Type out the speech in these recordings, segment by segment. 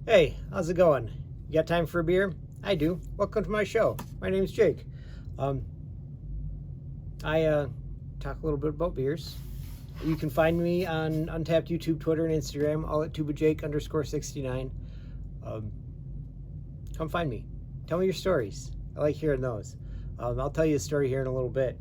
Hey, how's it going? You got time for a beer? I do. Welcome to my show. My name's Jake. I talk a little bit about beers. You can find me on Untapped YouTube, Twitter, and Instagram, all at tubajake_69. Come find me. Tell me your stories. I like hearing those. I'll tell you a story here in a little bit.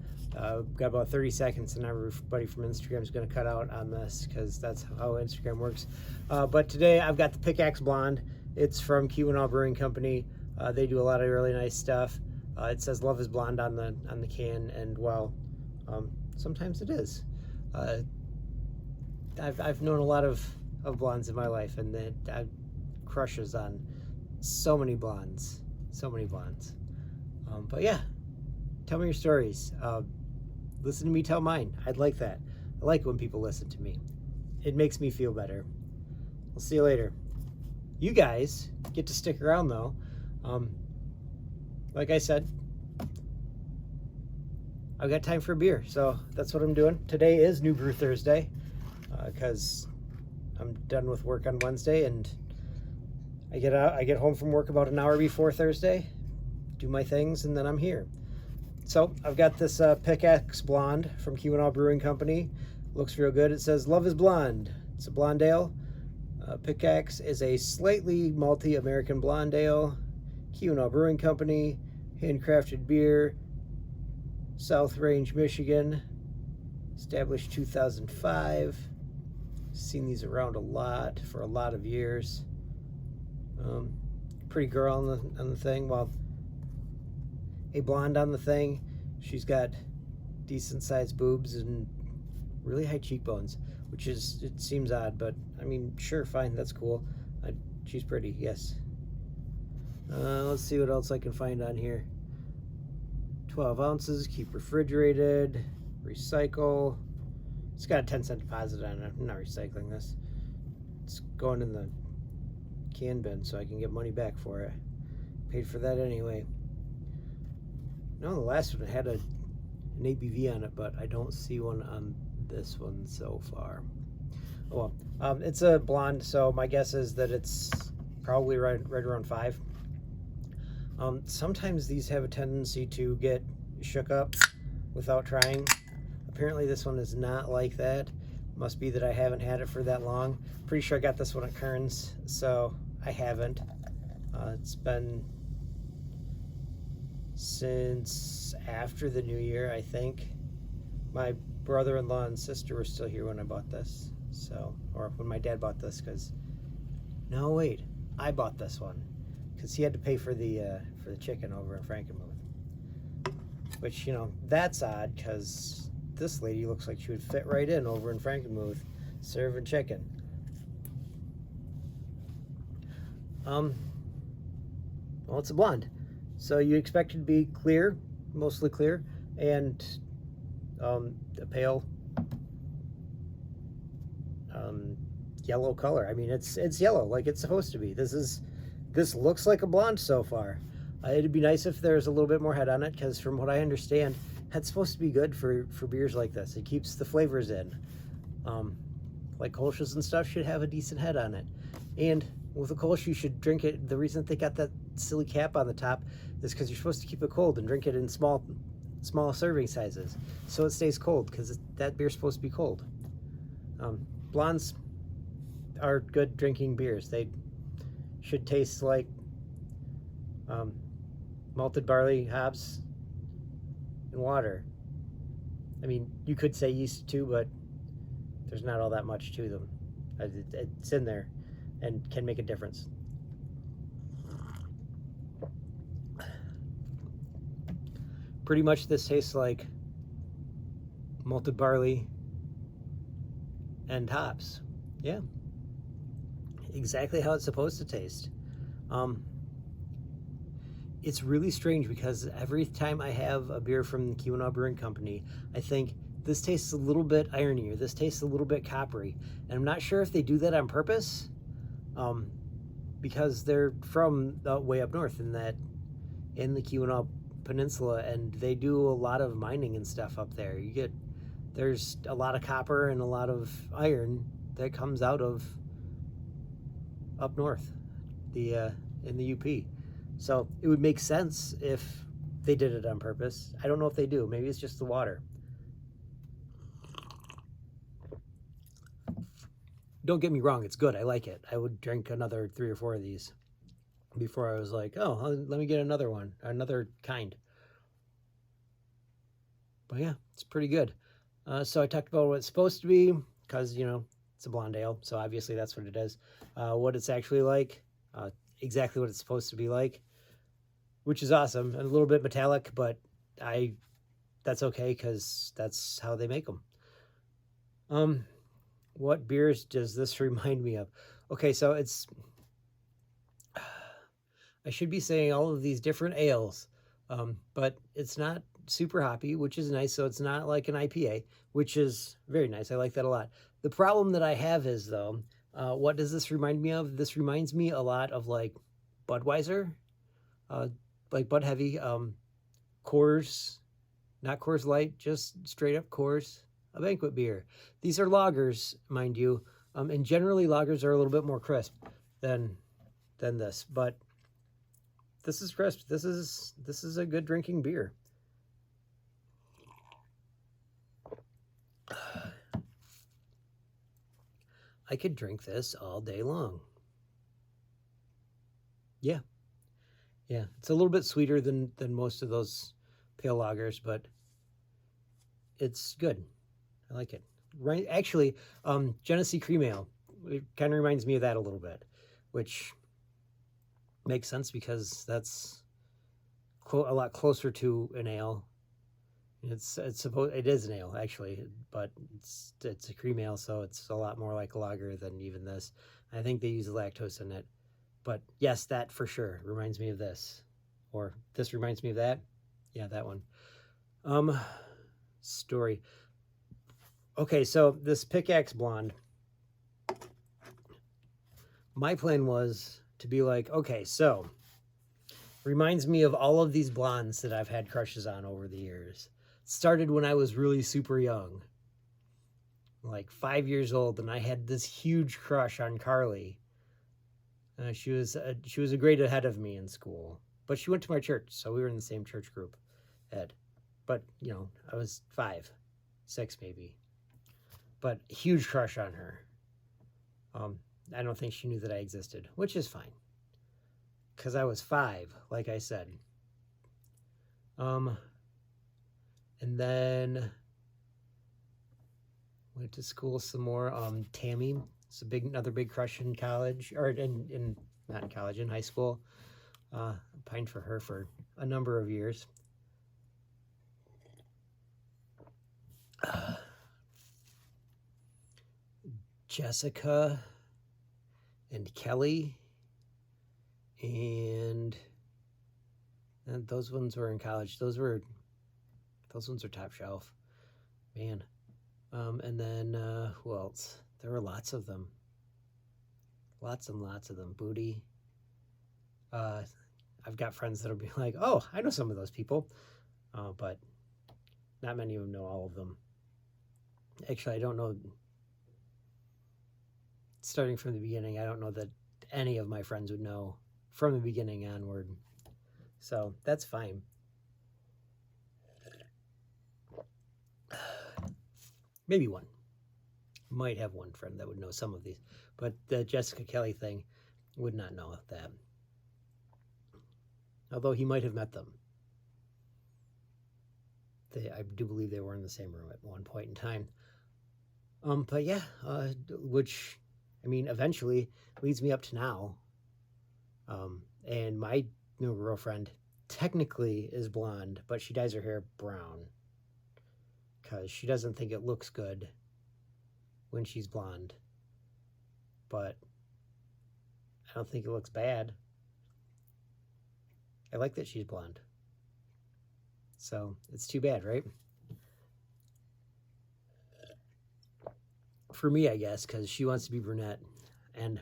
Got about 30 seconds, and everybody from Instagram is going to cut out on this because that's how Instagram works. But today I've got the Pickaxe Blonde. It's from Keweenaw Brewing Company. They do a lot of really nice stuff. It says "Love is Blonde" on the can, and well, sometimes it is. I've known a lot of blondes in my life, and I have crushes on so many blondes. But yeah, tell me your stories. Listen to me tell mine. I'd like that. I like when people listen to me. It makes me feel better. I'll see you later. You guys get to stick around though. Like I said, I've got time for a beer, so that's what I'm doing. Today is New Brew Thursday because I'm done with work on Wednesday, and I get home from work about an hour before Thursday, do my things, and then I'm here. So I've got this Pickaxe Blonde from Keweenaw Brewing Company. Looks real good. It says "Love is Blonde." It's a blonde ale. Pickaxe is a slightly malty American blonde ale. Keweenaw Brewing Company, handcrafted beer, South Range, Michigan. Established 2005. Seen these around a lot for a lot of years. Pretty girl on the thing. Well, a blonde on the thing. She's got decent sized boobs and really high cheekbones, which it seems odd, but I mean, sure, fine, that's cool. She's pretty, yes. Let's see what else I can find on here. 12 ounces, keep refrigerated, recycle. It's got a 10-cent deposit on it. I'm not recycling this. It's going in the can bin so I can get money back for it. Paid for that anyway. No, the last one had an ABV on it, but I don't see one on this one so far. Oh well, it's a blonde, so my guess is that it's probably right around 5. Sometimes these have a tendency to get shook up without trying. Apparently this one is not like that. Must be that I haven't had it for that long. Pretty sure I got this one at Kearns, so I haven't. It's been since after the new year, I think. My brother-in-law and sister were still here when I bought this, so, or when my dad bought this, because no, wait, I bought this one because he had to pay for the chicken over in Frankenmuth, which, you know, that's odd because this lady looks like she would fit right in over in Frankenmuth serving chicken. Well, it's a blonde, so you expect it to be clear, mostly clear, and a pale yellow color. I mean, it's yellow like it's supposed to be. This looks like a blonde so far. It'd be nice if there's a little bit more head on it, because from what I understand, head's supposed to be good for beers like this. It keeps the flavors in. Like Kolsch's and stuff should have a decent head on it. And with a Kolsch, you should drink it. The reason that they got that silly cap on the top is because you're supposed to keep it cold and drink it in small serving sizes, so it stays cold, because that beer's supposed to be cold. Blondes are good drinking beers. They should taste like malted barley, hops, and water. I mean, you could say yeast too, but there's not all that much to them. It's in there and can make a difference. Pretty much this tastes like malted barley and hops. Yeah, exactly how it's supposed to taste. It's really strange because every time I have a beer from the Keweenaw Brewing Company, I think this tastes a little bit irony, or this tastes a little bit coppery, and I'm not sure if they do that on purpose, because they're from way up north in the Keweenaw Peninsula, and they do a lot of mining and stuff up there. There's a lot of copper and a lot of iron that comes out of up north. the in the UP. So it would make sense if they did it on purpose. I don't know if they do. Maybe it's just the water. Don't get me wrong, it's good. I like it. I would drink another 3 or 4 of these before I was like, oh, let me get another one, another kind. But yeah, it's pretty good. So I talked about what it's supposed to be because, you know, it's a blonde ale. So obviously that's what it is. What it's actually like, exactly what it's supposed to be like, which is awesome. And a little bit metallic, but that's okay because that's how they make them. What beers does this remind me of? Okay, so I should be saying all of these different ales, but it's not super hoppy, which is nice. So it's not like an IPA, which is very nice. I like that a lot. The problem that I have is, though, what does this remind me of? This reminds me a lot of like Budweiser, like Bud Heavy, Coors, not Coors Light, just straight up Coors, a banquet beer. These are lagers, mind you, and generally lagers are a little bit more crisp than this, but this is crisp. This is a good drinking beer. I could drink this all day long. Yeah. Yeah, it's a little bit sweeter than most of those pale lagers, but it's good. I like it. Right, actually, Genesee Cream Ale, it kind of reminds me of that a little bit, which makes sense because that's a lot closer to an ale. It is an ale actually, but it's a cream ale, so it's a lot more like a lager than even this. I think they use lactose in it, but yes, that for sure reminds me of this, or this reminds me of that. Yeah, that one. Story. Okay, so this Pickaxe Blonde, my plan was to be like, okay, so reminds me of all of these blondes that I've had crushes on over the years. Started when I was really super young, like 5 years old, and I had this huge crush on Carly. She was a grade ahead of me in school, but she went to my church, so we were in the same church group, Ed. But you know, I was 5, 6 maybe, but huge crush on her. I don't think she knew that I existed, which is fine, because I was 5, like I said. And then went to school some more. Tammy, it's another big crush in college, or not in college, in high school. Pined for her for a number of years. Jessica and Kelly, and those ones were in college. Those ones are top shelf, man. And then who else? There were lots of them. Lots and lots of them. Booty. I've got friends that'll be like, oh, I know some of those people, but not many of them know all of them. Actually, I don't know. Starting from the beginning, I don't know that any of my friends would know from the beginning onward. So that's fine. Maybe one. Might have one friend that would know some of these, but the Jessica Kelly thing would not know that. Although he might have met them. I do believe they were in the same room at one point in time. But yeah, which, I mean, eventually leads me up to now. And my new girlfriend technically is blonde, but she dyes her hair brown because she doesn't think it looks good when she's blonde. But I don't think it looks bad. I like that she's blonde. So it's too bad, right? For me, I guess, because she wants to be brunette, and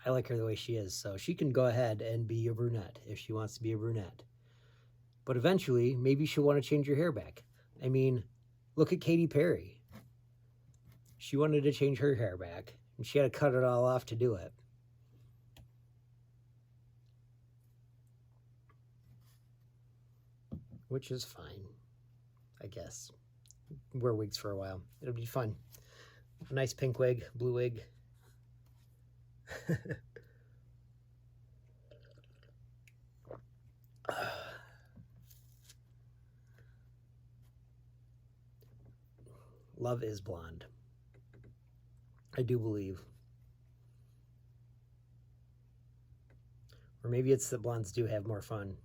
I like her the way she is, so she can go ahead and be a brunette if she wants to be a brunette. But eventually, maybe she'll want to change her hair back. I mean, look at Katy Perry. She wanted to change her hair back, and she had to cut it all off to do it. which is fine, I guess. Wear wigs for a while. It'll be fun. A nice pink wig, blue wig. Love is blonde. I do believe. Or maybe it's that blondes do have more fun.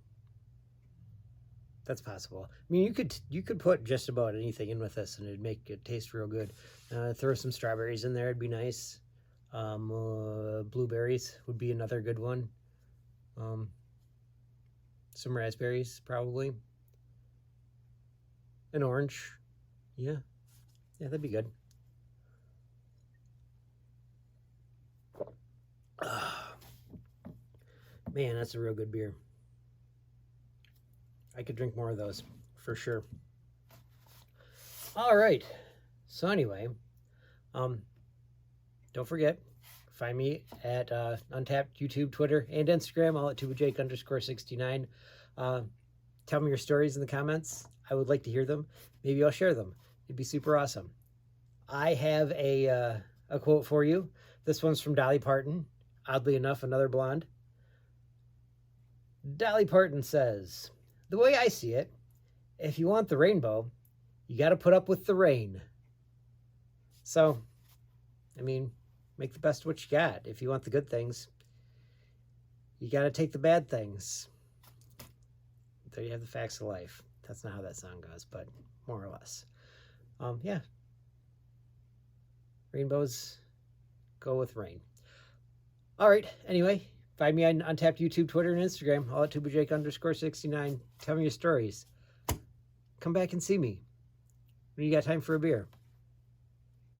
That's possible. I mean, you could put just about anything in with this and it'd make it taste real good. Throw some strawberries in there, it'd be nice. Blueberries would be another good one. Some raspberries, probably. An orange. Yeah, that'd be good. Man, that's a real good beer. I could drink more of those, for sure. All right. So anyway, don't forget, find me at Untappd, YouTube, Twitter, and Instagram, all at tubajake_69. Tell me your stories in the comments. I would like to hear them. Maybe I'll share them. It'd be super awesome. I have a quote for you. This one's from Dolly Parton. Oddly enough, another blonde. Dolly Parton says, "The way I see it, if you want the rainbow, you got to put up with the rain." So, I mean, make the best of what you got. If you want the good things, you got to take the bad things. There you have the facts of life. That's not how that song goes, but more or less. Yeah. Rainbows go with rain. All right. Anyway, find me on Untappd, YouTube, Twitter, and Instagram, all at tubajake_69. Tell me your stories. Come back and see me when you got time for a beer.